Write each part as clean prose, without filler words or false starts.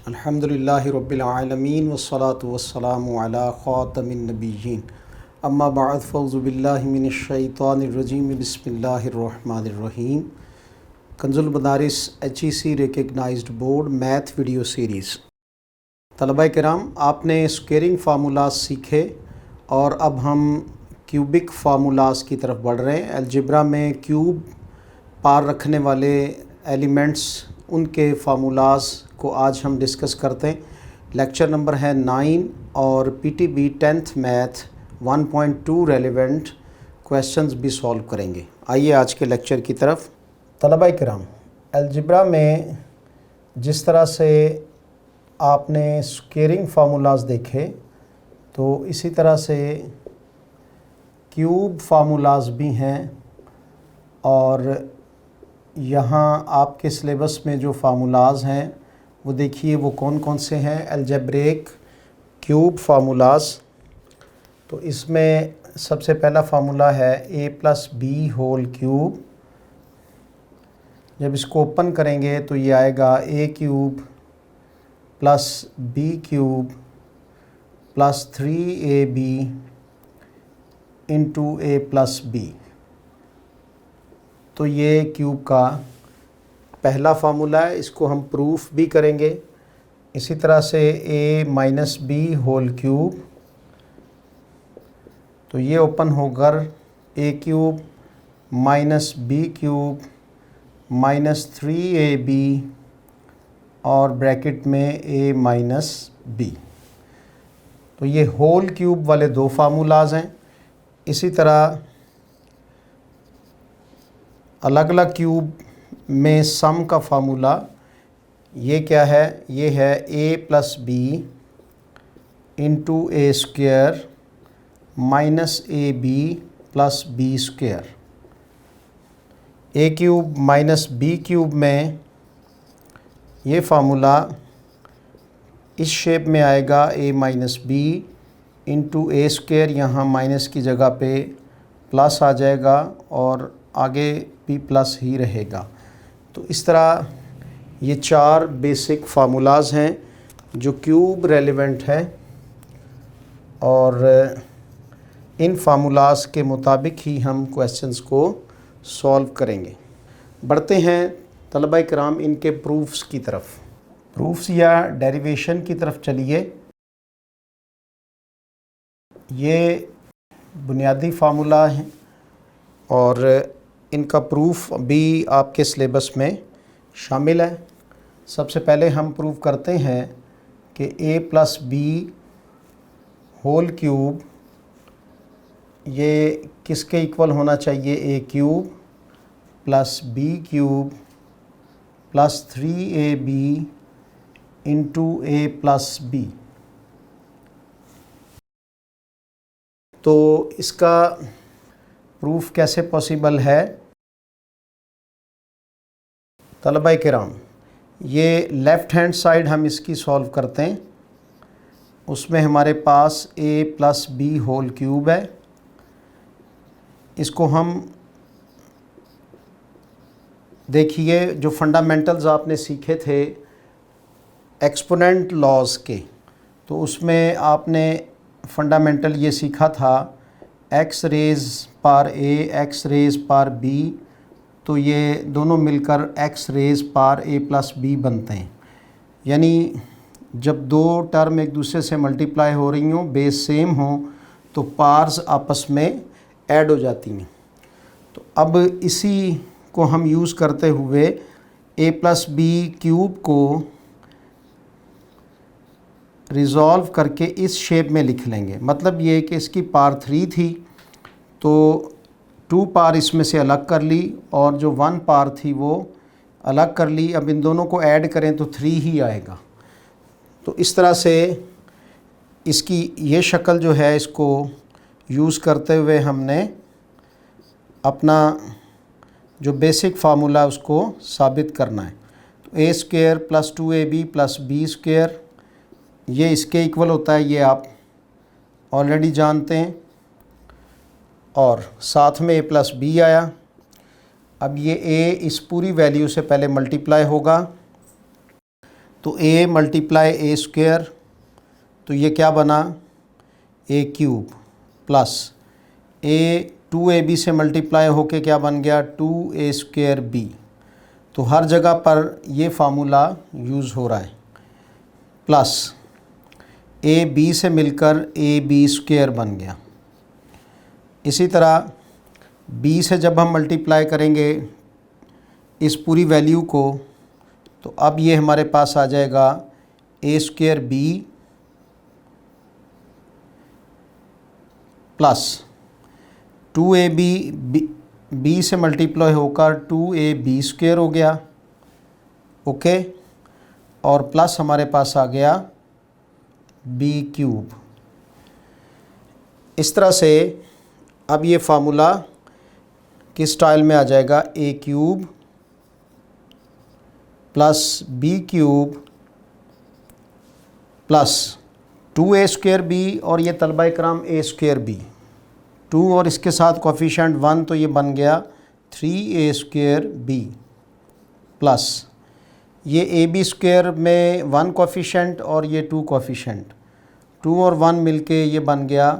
अल्हम्दुलिल्लाहि रब्बिल आलमीन वस्सलातु वस्सलामु अला ख़ातमिन नबिय्यीन अम्मा बअद फ़अऊज़ु बिल्लाहि मिनश शैतानिर रजीम बिस्मिल्लाहिर रहमानिर रहीम। Kanzul Madaris HEC recognised board math video series. तलबा किराम, आपने स्क्वेयरिंग फार्मूलाज सीखे और अब हम क्यूबिक फार्मूलाज की तरफ बढ़ रहे हैं। अलजेब्रा में क्यूब पार रखने वाले एलिमेंट्स, उनके फार्मूलाज को आज हम डिस्कस करते हैं। लेक्चर नंबर है 9 और PTB 10th math 1.2 relevant questions भी सॉल्व करेंगे। आइए आज के लेक्चर की तरफ। तलबा किराम, अलजेब्रा में जिस तरह से आपने स्क्वेयरिंग फार्मूलाज देखे, तो इसी तरह से क्यूब फार्मूलाज भी हैं। और यहाँ आपके सिलेबस में जो फार्मूलाज हैं वो देखिए वो कौन कौन से हैं। अलजेब्रिक क्यूब फार्मूलाज, तो इसमें सबसे पहला फार्मूला है a+b होल क्यूब। जब इसको ओपन करेंगे तो ये आएगा a cube plus b cube plus 3ab into a+b। तो ये क्यूब का पहला फार्मूला है, इसको हम प्रूफ भी करेंगे। इसी तरह से a-b होल क्यूब, तो ये ओपन होकर a cube minus b cube minus 3ab और ब्रैकेट में a माइनस b। तो ये होल क्यूब वाले दो फार्मूलाज हैं। इसी तरह अलग अलग क्यूब में सम का फार्मूला ये क्या है, ये है a+b into a square minus ab plus b square. a cube minus b cube में ये फार्मूला इस शेप में आएगा a minus b into a square, यहाँ माइनस की जगह पे प्लस आ जाएगा और आगे भी प्लस ही रहेगा। तो इस तरह ये चार बेसिक फार्मूलाज हैं जो क्यूब रेलेवेंट है और इन फार्मूलाज के मुताबिक ही हम क्वेश्चंस को सॉल्व करेंगे। बढ़ते हैं तलबा किराम इनके प्रूफ्स की तरफ, प्रूफ्स या डेरिवेशन की तरफ चलिए। ये बुनियादी फार्मूला हैं और इनका प्रूफ भी आपके सिलेबस में शामिल है। सबसे पहले हम प्रूफ करते हैं कि a+b होल क्यूब ये किसके इक्वल होना चाहिए, a cube plus b cube plus 3ab into a+b। तो इसका प्रूफ कैसे पॉसिबल है तलबा किराम? ये लेफ़्ट हैंड साइड हम इसकी सॉल्व करते हैं। उसमें हमारे पास a+b होल क्यूब है। इसको हम देखिए, जो फंडामेंटल्स आपने सीखे थे एक्सपोनेंट लॉज के, तो उसमें आपने फंडामेंटल ये सीखा था x rays power a x rays power b, तो ये दोनों मिलकर x रेज़ पावर a+b बनते हैं। यानी जब दो टर्म एक दूसरे से मल्टीप्लाई हो रही हों, बेस सेम हो, तो पार्स आपस में ऐड हो जाती हैं। तो अब इसी को हम यूज़ करते हुए a+b क्यूब को रिज़ॉल्व करके इस शेप में लिख लेंगे। मतलब ये कि इसकी पावर 3 थी, तो 2 पावर इसमें से अलग कर ली और जो 1 पावर थी वो अलग कर ली। अब इन दोनों को ऐड करें तो 3 ही आएगा। तो इस तरह से इसकी ये शक्ल जो है, इसको यूज़ करते हुए हमने अपना जो बेसिक फार्मूला उसको साबित करना है। तो a square plus 2ab plus b square ये इसके इक्वल होता है, ये आप ऑलरेडी जानते हैं। और साथ में a+b आया। अब ये a इस पूरी वैल्यू से पहले मल्टीप्लाई होगा तो a मल्टीप्लाई ए स्क्वायर, तो ये क्या बना a cube, plus a 2ab से मल्टीप्लाई होके क्या बन गया 2a स्क्वायर b। तो हर जगह पर ये फार्मूला यूज़ हो रहा है, प्लस a b से मिलकर a b स्क्वायर बन गया। इसी तरह b से जब हम मल्टीप्लाई करेंगे इस पूरी वैल्यू को, तो अब ये हमारे पास आ जाएगा a square b plus 2ab, b से मल्टीप्लाई होकर 2ab स्क्वायर हो गया, ओके, और प्लस हमारे पास आ गया b क्यूब। इस तरह से अब ये फार्मूला किस स्टाइल में आ जाएगा, a cube plus b cube plus 2a square b, और ये तलबा इकराम a स्क्वायर b 2 और इसके साथ कोफिशिएंट 1, तो ये बन गया 3a स्क्वायर b प्लस ये ab स्क्वायर में 1 कोफिशिएंट और ये 2 कोफिशिएंट, 2 और 1 मिलके ये बन गया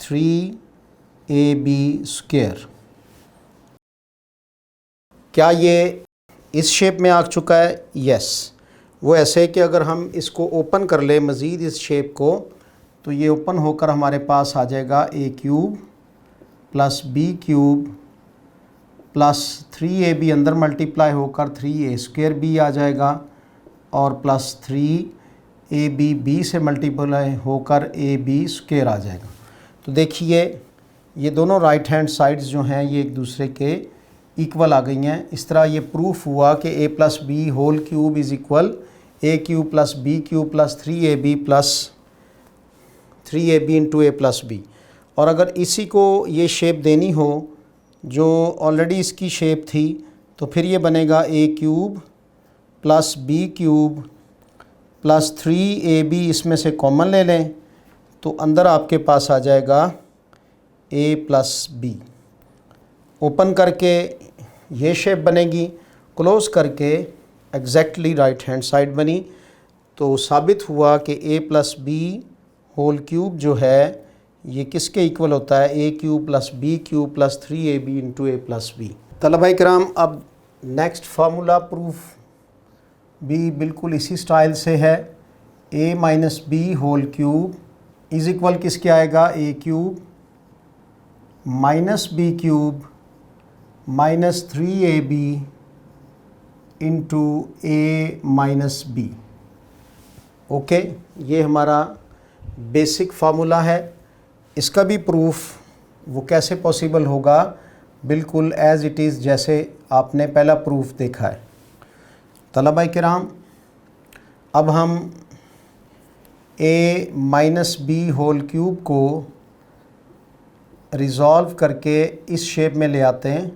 3ab स्क्वायर। क्या ये इस शेप में आ चुका है? यस। वो ऐसे कि अगर हम इसको ओपन कर ले मज़ीद इस शेप को, तो ये ओपन होकर हमारे पास आ जाएगा a cube plus b cube plus 3ab अंदर मल्टीप्लाई होकर 3a स्क्वायर b आ जाएगा, और प्लस 3ab b से मल्टीप्लाई होकर ab स्क्वायर आ जाएगा। तो देखिए ये दोनों राइट हैंड साइड्स जो हैं ये एक दूसरे के इक्वल आ गई हैं। इस तरह ये प्रूफ हुआ कि a plus b whole cube is equal a cube plus b cube plus 3ab plus 3ab into a plus b। और अगर इसी को ये शेप देनी हो जो ऑलरेडी इसकी शेप थी, तो फिर ये बनेगा a cube plus b cube plus 3ab, इसमें से कॉमन ले लें तो अंदर आपके पास आ जाएगा a प्लस b। ओपन करके ये शेप बनेगी, क्लोज़ करके एग्जैक्टली राइट हैंड साइड बनी। तो साबित हुआ कि a plus b whole cube जो है ये किसके इक्वल होता है, a cube plus b cube plus 3ab into a plus b. तलबा इकराम, अब नेक्स्ट फार्मूला प्रूफ भी बिल्कुल इसी स्टाइल से है। a minus b whole cube is equal किसके आएगा, a cube minus b cube minus 3ab into a minus b. Okay, ये हमारा बेसिक फार्मूला है। इसका भी प्रूफ वो कैसे पॉसिबल होगा, बिल्कुल एज़ इट इज़ जैसे आपने पहला प्रूफ देखा है। तलबा किराम, अब हम a minus b whole cube को रिज़ॉल्व करके इस शेप में ले आते हैं,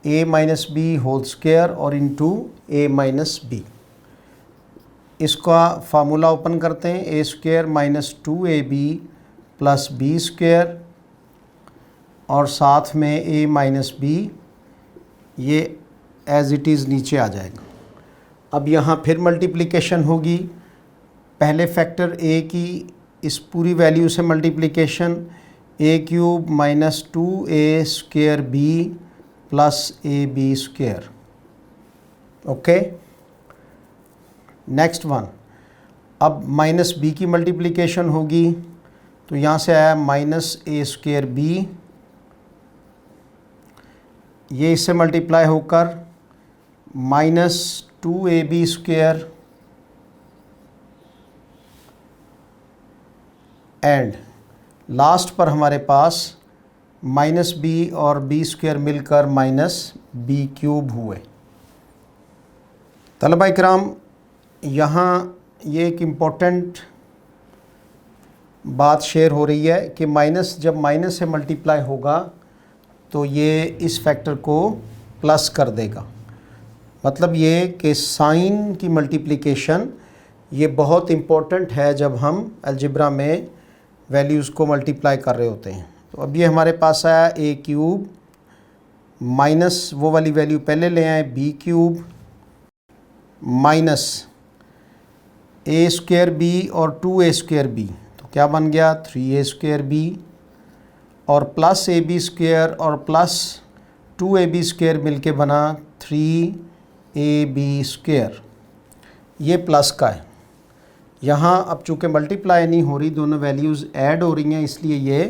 a minus b whole square और इंटू a माइनस बी। इसका फार्मूला ओपन करते हैं, a square minus 2ab plus b square और साथ में a माइनस बी, ये एज़ इट इज़ नीचे आ जाएगा। अब यहाँ फिर मल्टीप्लिकेशन होगी, पहले फैक्टर a की इस पूरी वैल्यू से multiplication, a cube minus 2a square b plus ab square. Okay, next one, अब माइनस b की मल्टीप्लिकेशन होगी, तो यहाँ से आया माइनस a स्क्वायर b, ये इससे मल्टीप्लाई होकर minus 2ab square and last पर हमारे पास माइनस बी और बी स्क्वायर मिलकर माइनस बी क्यूब हुए। तलबा इकराम, यहाँ ये एक इम्पोर्टेंट बात शेयर हो रही है कि माइनस जब माइनस से मल्टीप्लाई होगा तो ये इस फैक्टर को प्लस कर देगा। मतलब ये कि साइन की मल्टीप्लिकेशन ये बहुत इम्पोर्टेंट है जब हम अलजेब्रा में वैल्यूज़ को मल्टीप्लाई कर रहे होते हैं। तो अब ये हमारे पास आया a क्यूब माइनस वो वाली वैल्यू पहले ले आए b cube minus a square b और 2a स्क्वायर बी, तो क्या बन गया 3a स्क्वायर बी, और प्लस ए बी स्क्वायर और प्लस 2ab स्क्वायर मिल के बना 3ab स्क्वायर। ये प्लस का है। यहाँ अब चूँकि मल्टीप्लाई नहीं हो रही, दोनों वैल्यूज़ ऐड हो रही हैं, इसलिए ये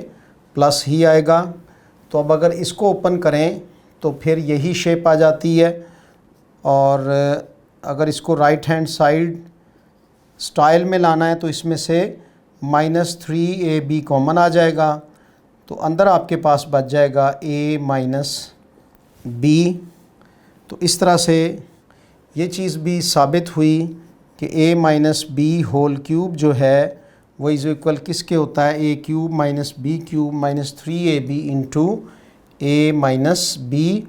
प्लस ही आएगा। तो अब अगर इसको ओपन करें तो फिर यही शेप आ जाती है, और अगर इसको राइट हैंड साइड स्टाइल में लाना है तो इसमें से -3ab कॉमन आ जाएगा, तो अंदर आपके पास बच जाएगा a माइनस b। तो इस तरह से ये चीज़ भी साबित हुई कि a minus b whole cube जो है वो इज़ इक्वल किसके होता है, a cube minus b cube minus 3ab into a minus b,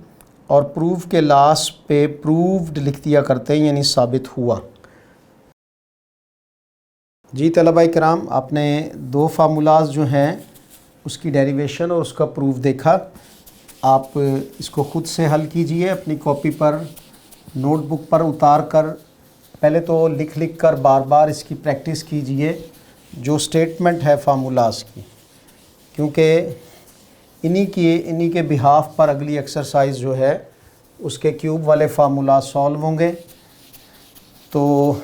और प्रूफ के लास्ट पे प्रूव्ड लिख दिया करते हैं, यानी साबित हुआ। जी तलबाए किराम, आपने दो फार्मूलाज जो हैं उसकी डेरिवेशन और उसका प्रूफ देखा। आप इसको ख़ुद से हल कीजिए, अपनी कॉपी पर नोटबुक पर उतार कर, पहले तो लिख लिख कर बार बार इसकी प्रैक्टिस कीजिए जो स्टेटमेंट है फार्मूलाज की, क्योंकि इन्हीं के बिहाफ पर अगली एक्सरसाइज जो है उसके क्यूब वाले फार्मूला सॉल्व होंगे। तो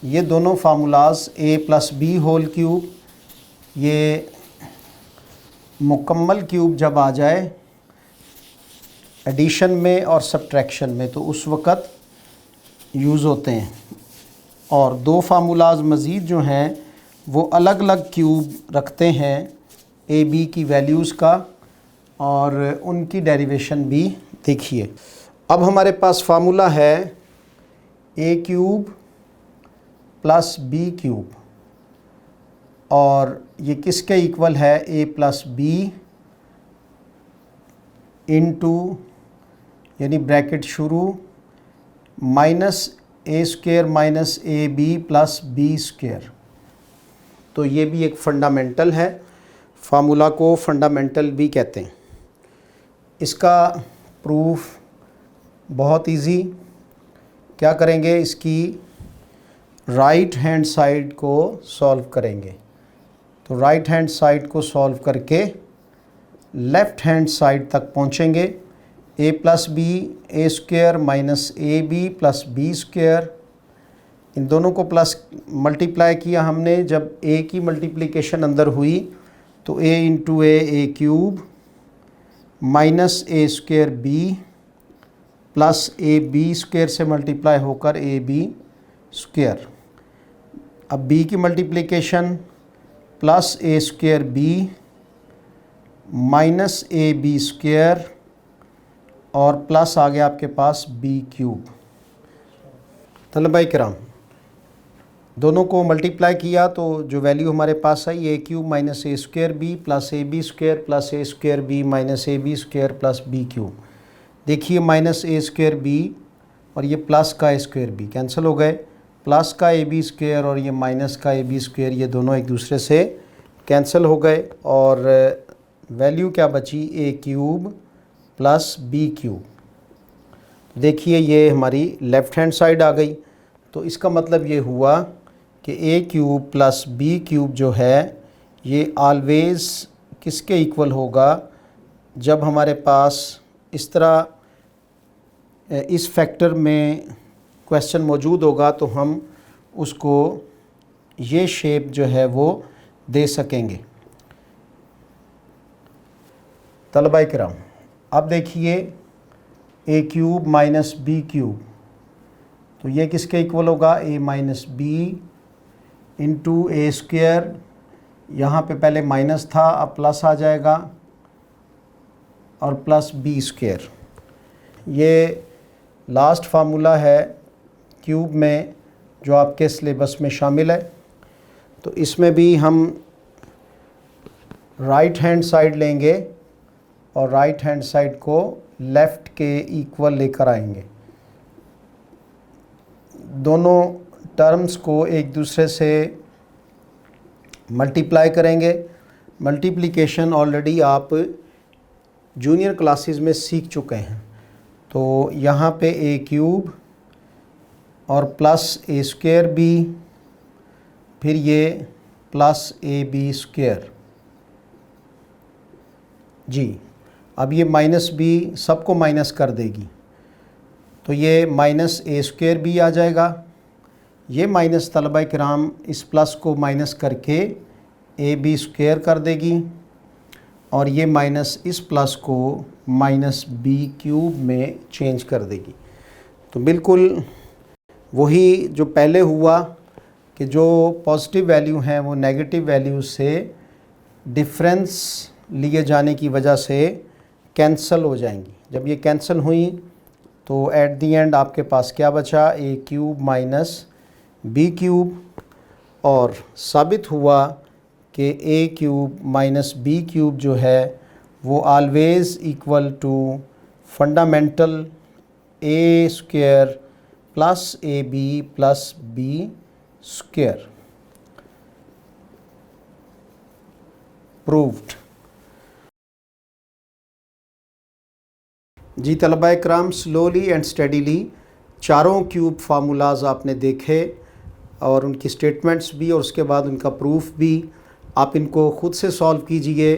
ये दोनों formulas a plus b whole cube, ये मुकम्मल क्यूब जब आ जाए एडिशन में और सब्ट्रैक्शन में तो उस वक़्त यूज़ होते हैं। और दो फार्मूलाज मज़ीद जो हैं वो अलग अलग क्यूब रखते हैं ए बी की वैल्यूज़ का, और उनकी डेरिवेशन भी देखिए। अब हमारे पास फार्मूला है a cube plus b cube, और ये किसके इक्वल है, a प्लस बी इंटू, यानी ब्रैकेट शुरू, minus a square minus a b plus b square. तो ये भी एक फंडामेंटल है, फार्मूला को फंडामेंटल भी कहते हैं। इसका प्रूफ बहुत इजी, क्या करेंगे, इसकी राइट हैंड साइड को सॉल्व करेंगे। तो राइट हैंड साइड को सॉल्व करके लेफ़्ट हैंड साइड तक पहुँचेंगे। a plus b a square minus a b plus b square, इन दोनों को प्लस मल्टीप्लाई किया हमने। जब a की मल्टीप्लिकेशन अंदर हुई तो a into a cube minus a square b plus a b square से मल्टीप्लाई होकर ए बी स्क्वायर। अब b की multiplication plus a square b minus a b square, और प्लस आ गया आपके पास बी क्यूब। तलबाए किराम, दोनों को मल्टीप्लाई किया तो जो वैल्यू हमारे पास आई a cube minus a square b plus a b square plus a square b minus a b square plus b cube. देखिए माइनस ए स्क्वायर बी और ये प्लस का ए स्क्वायर बी कैंसिल हो गए, प्लस का ए बी स्क्वायर और ये minus का ए बी स्क्वायर, ये दोनों एक दूसरे से कैंसिल हो गए, और वैल्यू क्या बची, ए क्यूब प्लस बी क्यूब। देखिए ये हमारी लेफ़्ट हैंड साइड आ गई। तो इसका मतलब ये हुआ कि a cube plus b cube जो है ये ऑलवेज़ किसके इक्वल होगा, जब हमारे पास इस तरह इस फैक्टर में क्वेश्चन मौजूद होगा तो हम उसको ये शेप जो है वो दे सकेंगे। तलबाए किराम, अब देखिए ए क्यूब माइनस बी क्यूब, तो ये किसके इक्वल होगा, ए माइनस बी इंटू ए स्क्वायर। यहाँ पे पहले माइनस था, अब प्लस आ जाएगा, और प्लस बी स्क्वायर। ये लास्ट फार्मूला है क्यूब में जो आपके सिलेबस में शामिल है। तो इसमें भी हम राइट हैंड साइड लेंगे और राइट हैंड साइड को लेफ़्ट के इक्वल लेकर आएंगे। दोनों टर्म्स को एक दूसरे से मल्टीप्लाई करेंगे। मल्टीप्लिकेशन ऑलरेडी आप जूनियर क्लासेस में सीख चुके हैं। तो यहाँ पे ए क्यूब और प्लस ए स्क्वायर बी फिर ये प्लस ए बी स्क्वायर। जी अब ये माइनस बी सबको माइनस कर देगी, तो ये माइनस ए स्क्वायर बी आ जाएगा। ये माइनस तलबा किराम इस प्लस को माइनस करके ए बी स्क्वायर कर देगी, और ये माइनस इस प्लस को माइनस बी क्यूब में चेंज कर देगी। तो बिल्कुल वही जो पहले हुआ कि जो पॉजिटिव वैल्यू हैं वो नेगेटिव वैल्यू से डिफरेंस लिए जाने की वजह से कैंसिल हो जाएंगी। जब ये कैंसिल हुई तो एट दी एंड आपके पास क्या बचा, a cube minus b cube, और साबित हुआ कि a cube minus b cube जो है वो always equal to fundamental a square plus a b plus b square. Proved. जी तलबा इकराम, स्लोली एंड स्टडीली चारों क्यूब फार्मूलाज आपने देखे और उनकी स्टेटमेंट्स भी और उसके बाद उनका प्रूफ भी। आप इनको ख़ुद से सॉल्व कीजिए।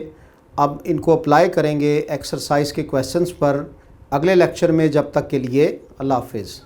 अब इनको अप्लाई करेंगे एक्सरसाइज के क्वेश्चंस पर अगले लेक्चर में। जब तक के लिए अल्लाह हाफ़िज़।